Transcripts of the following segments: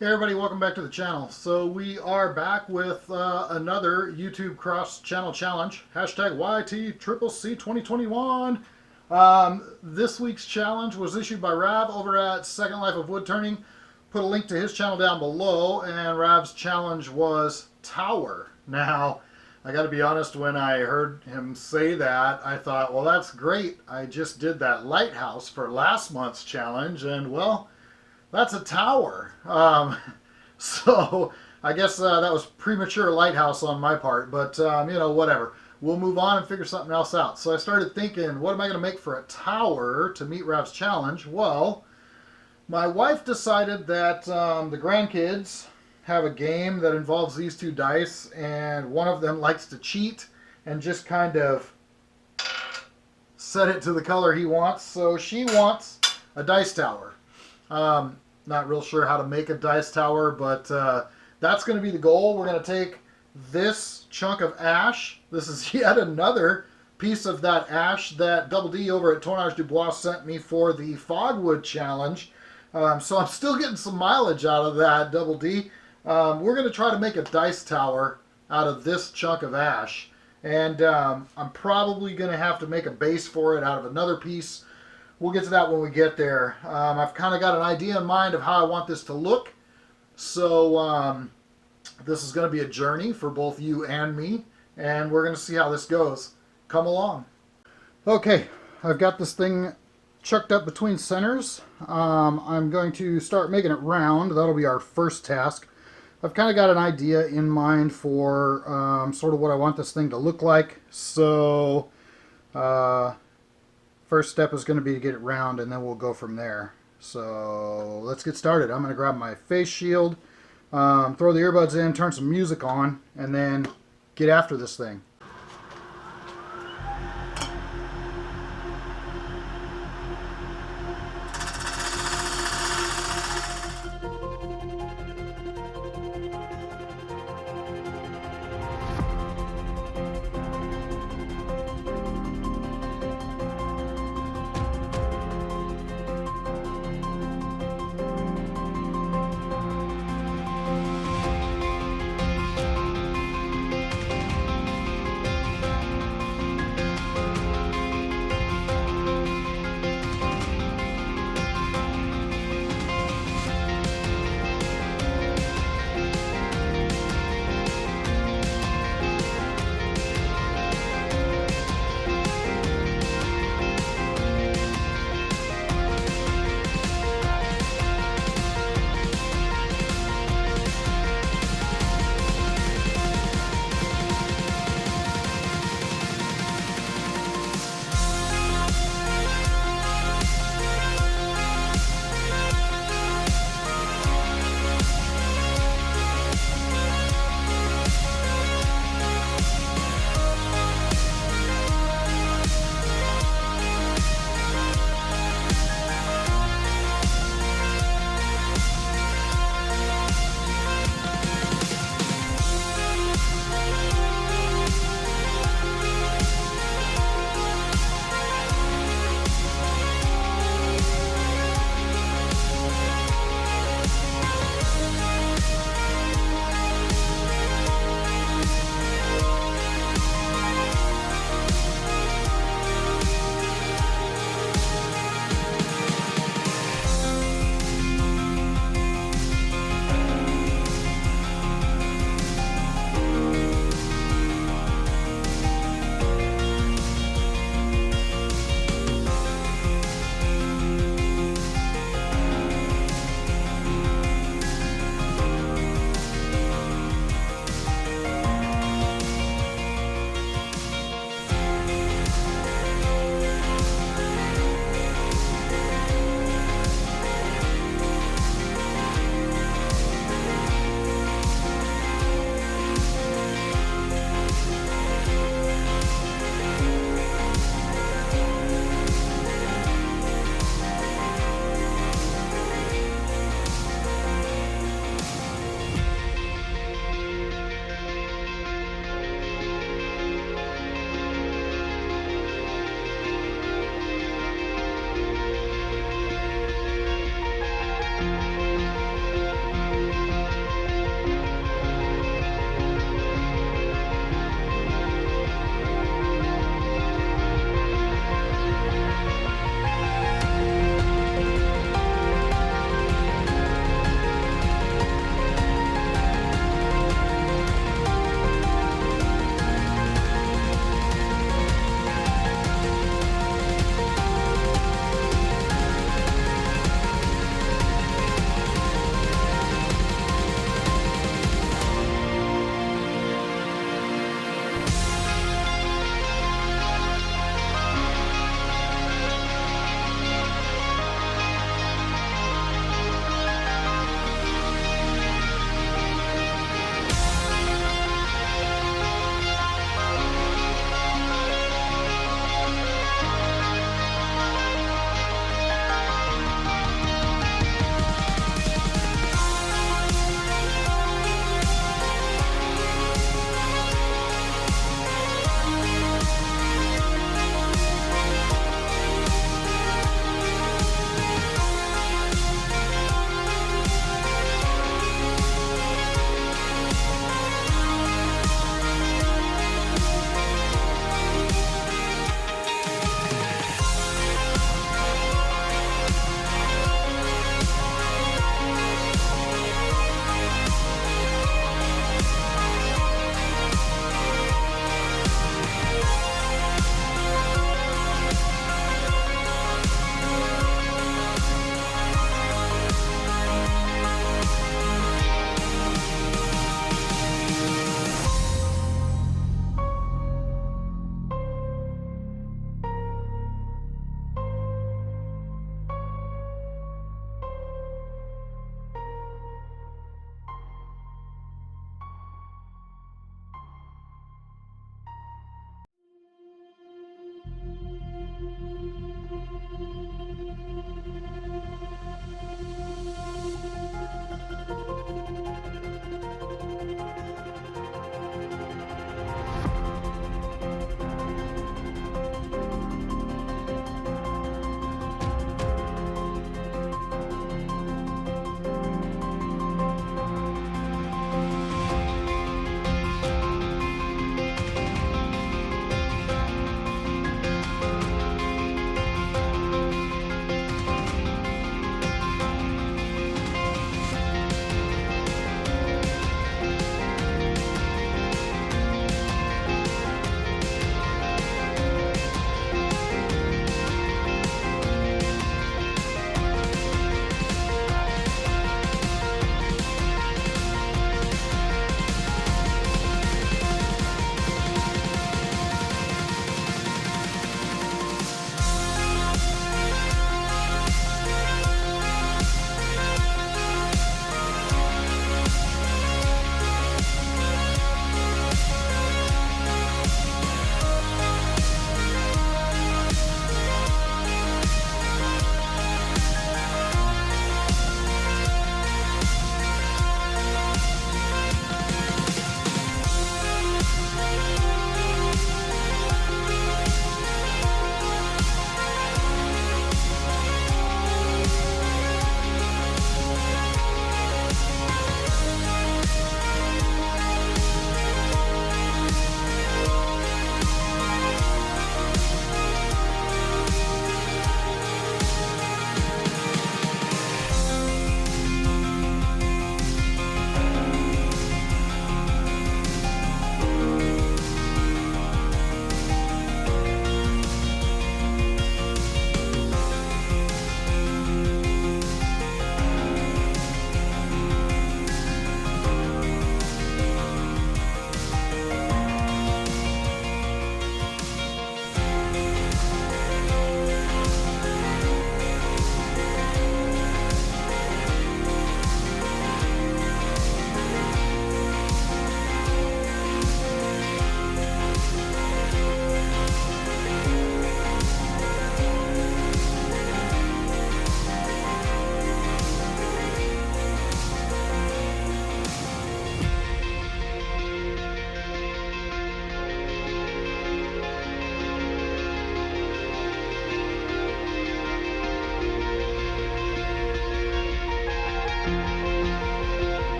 Hey everybody, welcome back to the channel. So we are back with another YouTube cross-channel challenge. Hashtag YTCCC 2021. This week's challenge was issued by Rav over at Second Life of Woodturning. Put a link to his channel down below, and Rav's challenge was Tower. Now, I gotta be honest, when I heard him say that, I thought, well, that's great. I just did that lighthouse for last month's challenge, and well, that's a tower. So I guess that was premature lighthouse on my part, but you know, whatever. We'll move on and figure something else out. So I started thinking, what am I going to make for a tower to meet Rav's challenge? Well, my wife decided that the grandkids have a game that involves these two dice, and one of them likes to cheat and just kind of set it to the color he wants. So she wants a dice tower. Not real sure how to make a dice tower, but that's going to be the goal. We're going to take this chunk of ash. This is yet another piece of that ash that Double D over at Tournage du Bois sent me for the Fogwood challenge. So I'm still getting some mileage out of that, Double D. We're going to try to make a dice tower out of this chunk of ash. And I'm probably going to have to make a base for it out of another piece. We'll get to that when we get there. I've kind of got an idea in mind of how I want this to look. So this is going to be a journey for both you and me, and we're going to see how this goes. Come along. Okay, I've got this thing chucked up between centers. I'm going to start making it round. That'll be our first task. I've kind of got an idea in mind for sort of what I want this thing to look like. So first step is going to be to get it round, and then we'll go from there. So let's get started. I'm going to grab my face shield, throw the earbuds in, turn some music on, and then get after this thing.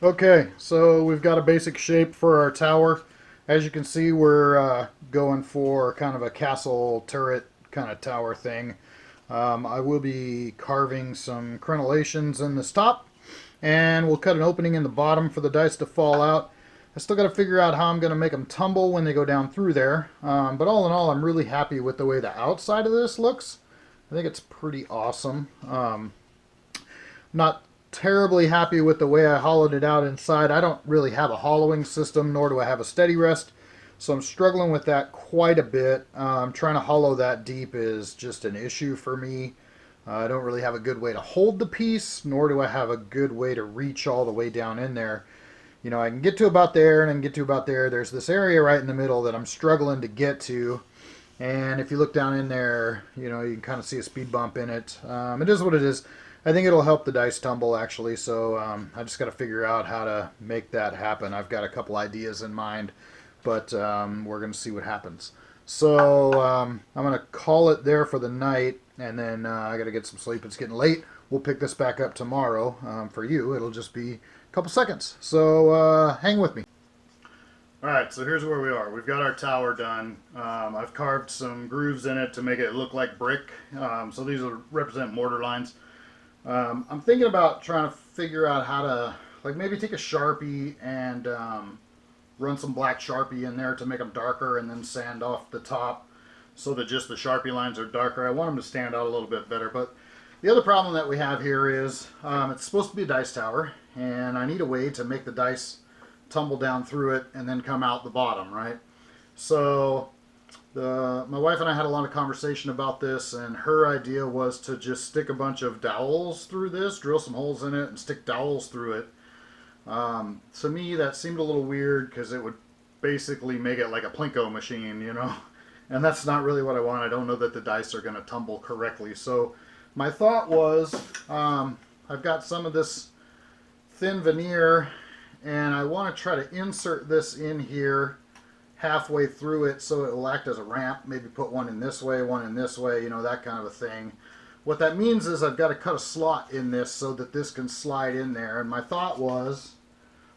Okay, so we've got a basic shape for our tower. As you can see, we're going for kind of a castle turret kind of tower thing. I will be carving some crenellations in this top, and we'll cut an opening in the bottom for the dice to fall out. I still got to figure out how I'm going to make them tumble when they go down through there. But all in all, I'm really happy with the way the outside of this looks. I think it's pretty awesome. Not terribly happy with the way I hollowed it out inside. I don't really have a hollowing system, nor do I have a steady rest. So I'm struggling with that quite a bit. Trying to hollow that deep is just an issue for me. I don't really have a good way to hold the piece, nor do I have a good way to reach all the way down in there. You know, I can get to about there and I can get to about there. There's this area right in the middle that I'm struggling to get to. And if you look down in there, you know, you can kind of see a speed bump in it. It is what it is. I think it'll help the dice tumble, actually. So I just got to figure out how to make that happen. I've got a couple ideas in mind, but we're going to see what happens. So I'm going to call it there for the night, and then I got to get some sleep. It's getting late. We'll pick this back up tomorrow. For you, it'll just be a couple seconds. So hang with me. All right, so here's where we are. We've got our tower done. I've carved some grooves in it to make it look like brick. So these will represent mortar lines. I'm thinking about trying to figure out how to, like, maybe take a Sharpie and run some black Sharpie in there to make them darker, and then sand off the top so that just the Sharpie lines are darker. I want them to stand out a little bit better. But the other problem that we have here is it's supposed to be a dice tower, and I need a way to make the dice tumble down through it and then come out the bottom, right? So my wife and I had a lot of conversation about this, and her idea was to just stick a bunch of dowels through this, drill some holes in it, and stick dowels through it. To me, that seemed a little weird because it would basically make it like a Plinko machine, you know? And that's not really what I want. I don't know that the dice are going to tumble correctly. So my thought was, I've got some of this thin veneer, and I want to try to insert this in here halfway through it so it will act as a ramp. Maybe put one in this way, one in this way, you know, that kind of a thing. What that means is I've got to cut a slot in this so that this can slide in there. And my thought was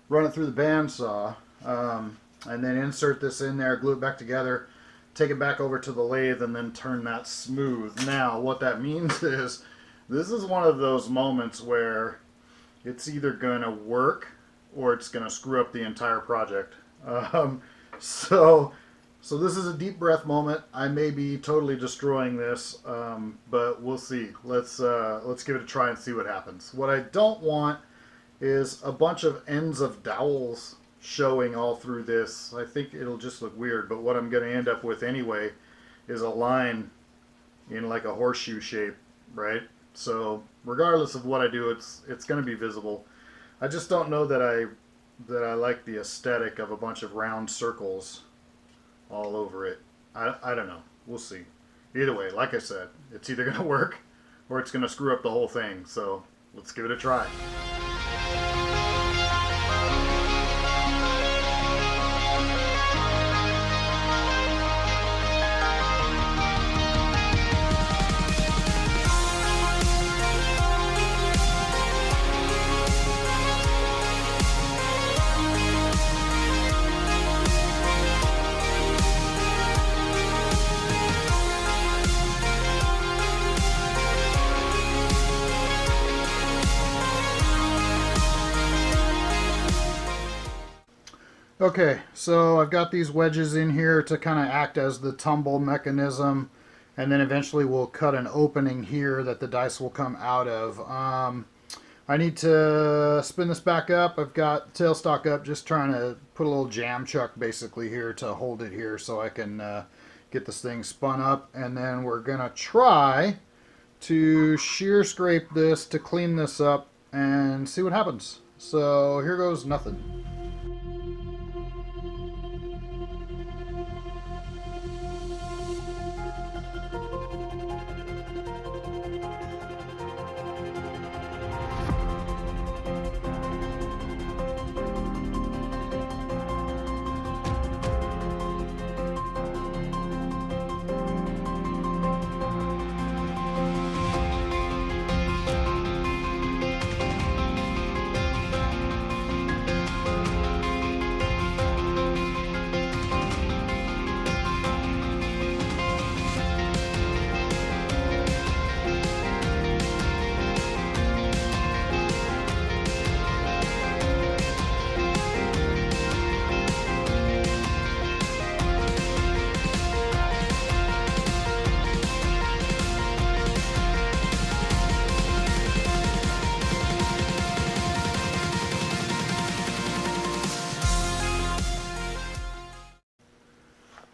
run it through the bandsaw and then insert this in there, glue it back together, take it back over to the lathe, and then turn that smooth. Now, what that means is this is one of those moments where it's either going to work or it's going to screw up the entire project. So this is a deep breath moment. I may be totally destroying this, but we'll see. Let's give it a try and see what happens. What I don't want is a bunch of ends of dowels showing all through this. I think it'll just look weird, but what I'm going to end up with anyway is a line in like a horseshoe shape, right? So regardless of what I do, it's going to be visible. I just don't know that I like the aesthetic of a bunch of round circles all over it. I don't know. We'll see. Either way, like I said, it's either going to work or it's going to screw up the whole thing. So let's give it a try. Okay, so I've got these wedges in here to kind of act as the tumble mechanism, and then eventually we'll cut an opening here that the dice will come out of. I need to spin this back up. I've got tailstock up, just trying to put a little jam chuck basically here to hold it here so I can get this thing spun up, and then we're going to try to shear scrape this to clean this up and see what happens. So here goes nothing.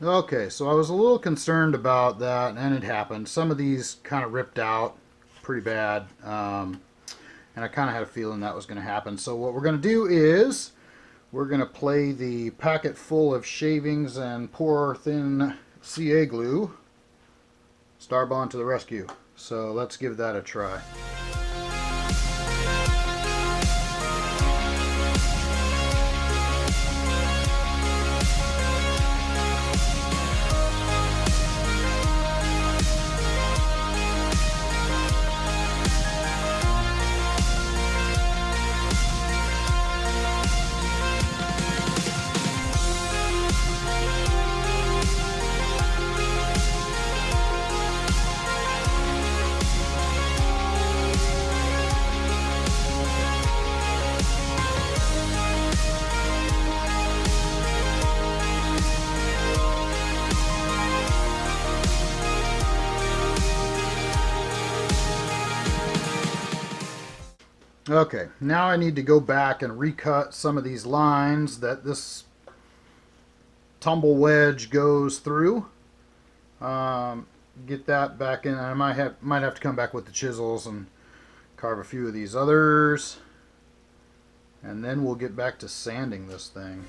Okay, so I was a little concerned about that, and it happened. Some of these kind of ripped out pretty bad, and I kind of had a feeling that was going to happen. So what we're going to do is we're going to play the packet full of shavings and pour thin CA glue. Starbond to the rescue. So let's give that a try. Okay, now I need to go back and recut some of these lines that this tumble wedge goes through. Get that back in. I might have to come back with the chisels and carve a few of these others, and then we'll get back to sanding this thing.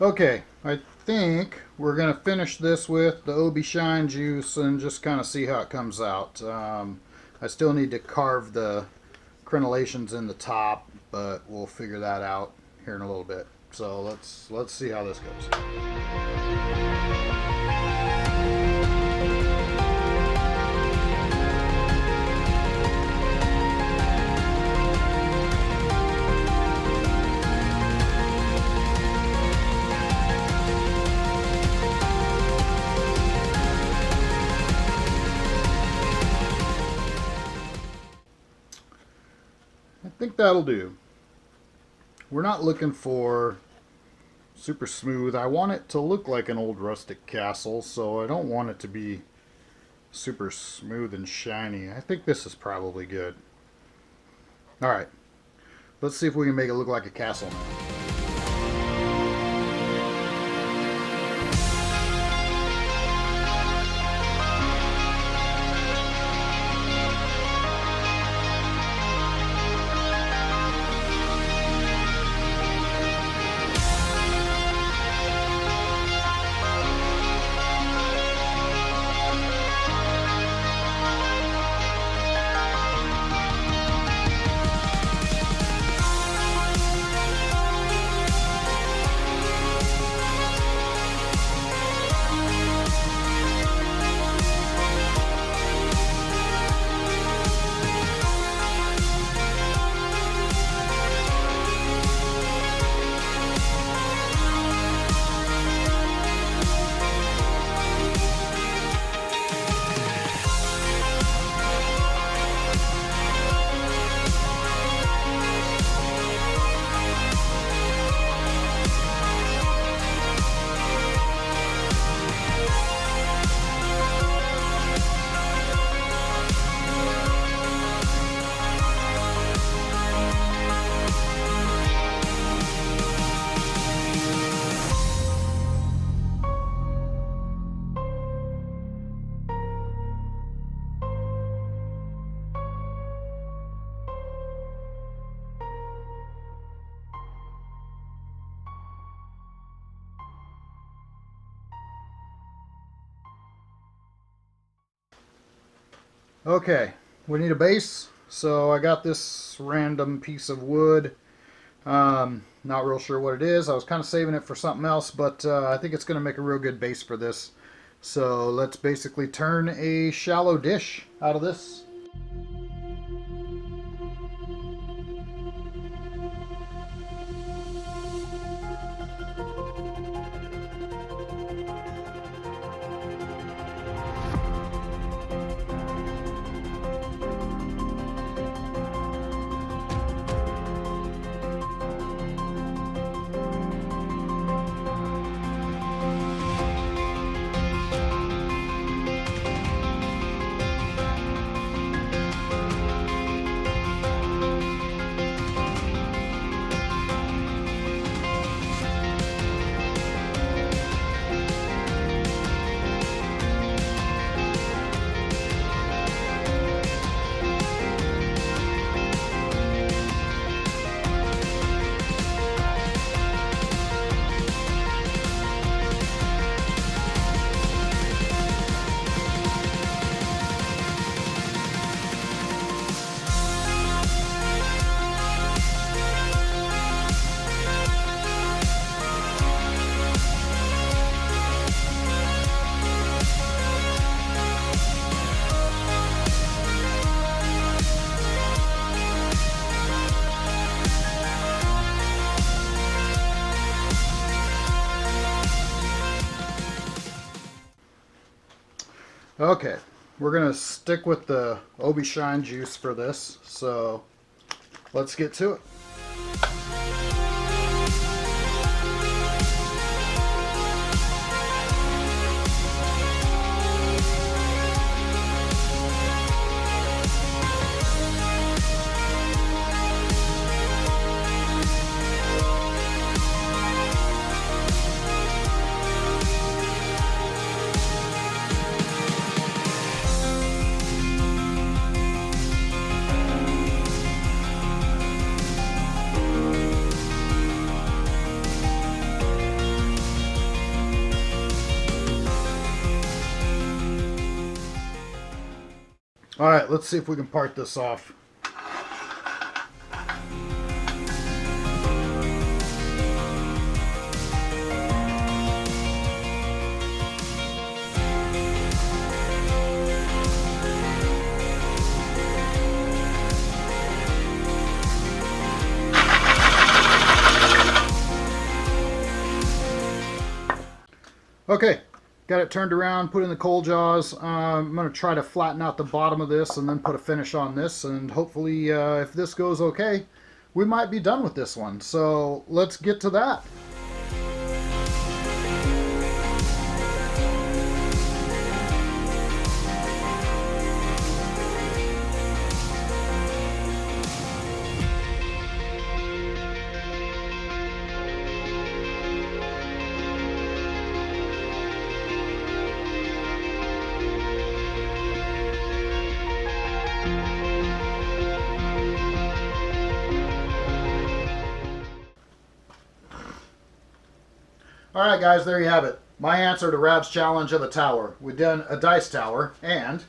Okay, I think we're going to finish this with the OB Shine juice and just kind of see how it comes out. I still need to carve the crenellations in the top, but we'll figure that out here in a little bit. So let's see how this goes. I think that'll do. We're not looking for super smooth. I want it to look like an old rustic castle, so I don't want it to be super smooth and shiny. I think this is probably good. Alright, let's see if we can make it look like a castle now. Okay, we need a base. So I got this random piece of wood. Not real sure what it is. I was kind of saving it for something else, but I think it's going to make a real good base for this. So let's basically turn a shallow dish out of this. Okay, we're going to stick with the Obi Shine juice for this, so let's get to it. All right, let's see if we can part this off. Okay, got it turned around, put in the coal jaws. I'm going to try to flatten out the bottom of this and then put a finish on this. And hopefully, if this goes okay, we might be done with this one. So let's get to that. All right, guys, there you have it. My answer to Rav's challenge of the tower. We've done a dice tower, and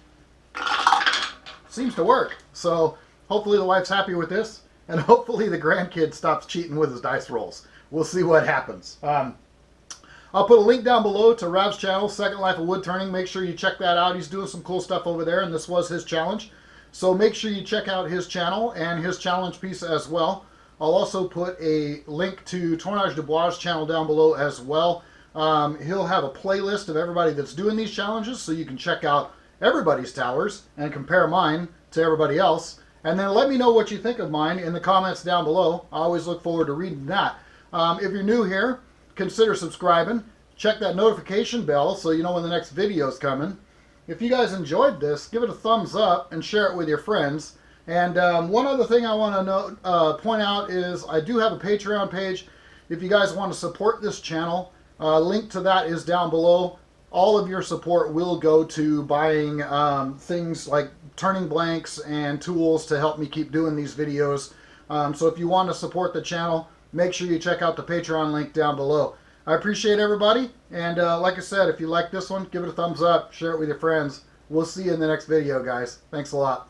seems to work. So hopefully the wife's happy with this, and hopefully the grandkid stops cheating with his dice rolls. We'll see what happens. I'll put a link down below to Rav's channel, Second Life of Woodturning. Make sure you check that out. He's doing some cool stuff over there, and this was his challenge. So make sure you check out his channel and his challenge piece as well. I'll also put a link to Tournage du Bois' channel down below as well. He'll have a playlist of everybody that's doing these challenges, so you can check out everybody's towers and compare mine to everybody else. And then let me know what you think of mine in the comments down below. I always look forward to reading that. If you're new here, consider subscribing. Check that notification bell so you know when the next video is coming. If you guys enjoyed this, give it a thumbs up and share it with your friends. And one other thing I want to point out is I do have a Patreon page. If you guys want to support this channel, link to that is down below. All of your support will go to buying things like turning blanks and tools to help me keep doing these videos. So if you want to support the channel, make sure you check out the Patreon link down below. I appreciate everybody. And like I said, if you like this one, give it a thumbs up, share it with your friends. We'll see you in the next video, guys. Thanks a lot.